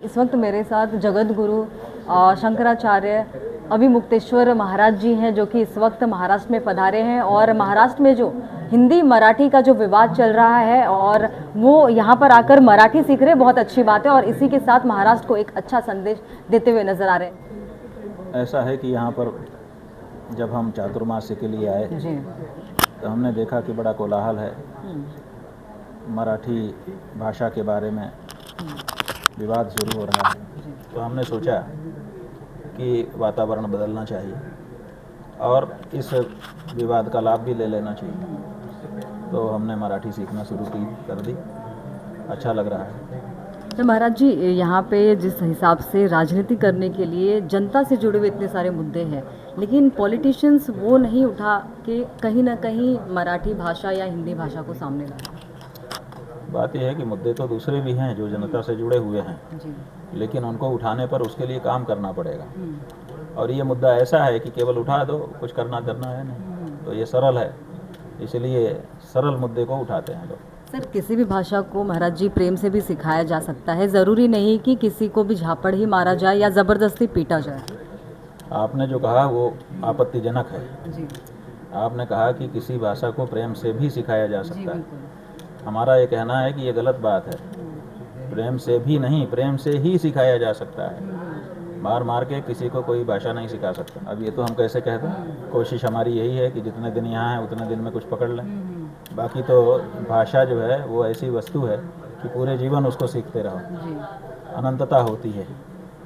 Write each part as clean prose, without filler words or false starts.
इस वक्त मेरे साथ जगत गुरु शंकराचार्य अभिमुक्तेश्वर महाराज जी हैं, जो कि इस वक्त महाराष्ट्र में पधारे हैं। और महाराष्ट्र में जो हिंदी मराठी का जो विवाद चल रहा है और वो यहाँ पर आकर मराठी सीख रहे, बहुत अच्छी बात है। और इसी के साथ महाराष्ट्र को एक अच्छा संदेश देते हुए नजर आ रहे हैं। ऐसा है कि यहाँ पर जब हम चातुर्मास्य के लिए आए जी, तो हमने देखा कि बड़ा कोलाहल है। मराठी भाषा के बारे में विवाद शुरू हो रहा है। तो हमने सोचा कि वातावरण बदलना चाहिए और इस विवाद का लाभ भी ले लेना चाहिए। तो हमने मराठी सीखना शुरू कर दी। अच्छा लग रहा है। तो महाराज जी, यहाँ पे जिस हिसाब से राजनीति करने के लिए जनता से जुड़े हुए इतने सारे मुद्दे हैं, लेकिन पॉलिटिशियंस वो नहीं उठा के कहीं ना कहीं मराठी भाषा या हिंदी भाषा को सामने लाए। बात यह है कि मुद्दे तो दूसरे भी हैं जो जनता से जुड़े हुए हैं जी, लेकिन उनको उठाने पर उसके लिए काम करना पड़ेगा। और ये मुद्दा ऐसा है कि केवल उठा दो, कुछ करना है नहीं। तो ये सरल है, इसलिए सरल मुद्दे को उठाते हैं लोग। सर, किसी भी भाषा को महाराज जी प्रेम से भी सिखाया जा सकता है, ज़रूरी नहीं कि किसी को भी झापड़ ही मारा जाए या ज़बरदस्ती पीटा जाए। आपने जो कहा वो आपत्तिजनक है। जी, आपने कहा कि किसी भाषा को प्रेम से भी सिखाया जा जी सकता है। बिल्कुल। हमारा ये कहना है कि ये गलत बात है। प्रेम से भी नहीं, प्रेम से ही सिखाया जा सकता है। मार मार के किसी को कोई भाषा नहीं सिखा सकता। अब ये तो हम कैसे कह दें। कोशिश हमारी यही है कि जितने दिन यहाँ हैं उतने दिन में कुछ पकड़ लें। बाकी तो भाषा जो है वो ऐसी वस्तु है कि पूरे जीवन उसको सीखते रहो। जी, अनंतता होती है।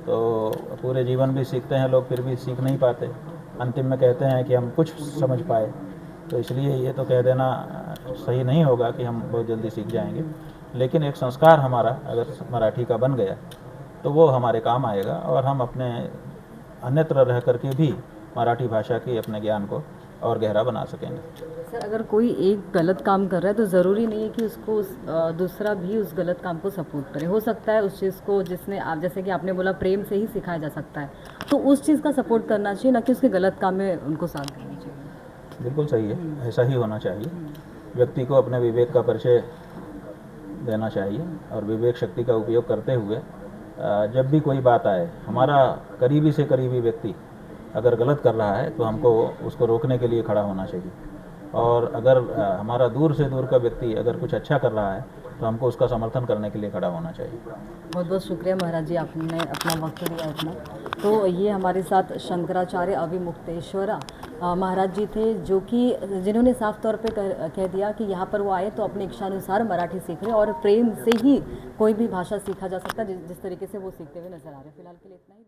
तो पूरे जीवन भी सीखते हैं लोग, फिर भी सीख नहीं पाते। अंतिम में कहते हैं कि हम कुछ समझ पाए। तो इसलिए ये तो कह देना सही नहीं होगा कि हम बहुत जल्दी सीख जाएंगे। लेकिन एक संस्कार हमारा अगर मराठी का बन गया तो वो हमारे काम आएगा और हम अपने अन्यत्र रह करके भी मराठी भाषा की अपने ज्ञान को और गहरा बना सकेंगे। सर, अगर कोई एक गलत काम कर रहा है तो ज़रूरी नहीं है कि उसको दूसरा भी उस गलत काम को सपोर्ट करे। हो सकता है उस चीज़ को जिसने आप, जैसे कि आपने बोला, प्रेम से ही सिखाया जा सकता है, तो उस चीज़ का सपोर्ट करना चाहिए, ना कि उसके गलत काम में उनको साथ देना चाहिए। बिल्कुल सही है, ऐसा ही होना चाहिए। व्यक्ति को अपने विवेक का परिचय देना चाहिए और विवेक शक्ति का उपयोग करते हुए जब भी कोई बात आए, हमारा करीबी से करीबी व्यक्ति अगर गलत कर रहा है तो हमको उसको रोकने के लिए खड़ा होना चाहिए। और अगर हमारा दूर से दूर का व्यक्ति अगर कुछ अच्छा कर रहा है तो हमको उसका समर्थन करने के लिए खड़ा होना चाहिए। बहुत बहुत शुक्रिया महाराज जी, आपने अपना वक्त दिया इतना। तो ये हमारे साथ शंकराचार्य अभिमुक्तेश्वर महाराज जी थे, जो कि जिन्होंने साफ तौर पे कह दिया कि यहाँ पर वो आए तो अपनी इच्छानुसार मराठी सीख रहे और प्रेम से ही कोई भी भाषा सीखा जा सकता है, जिस तरीके से वो सीखते हुए नजर आ रहे हैं। फिलहाल के लिए इतना ही।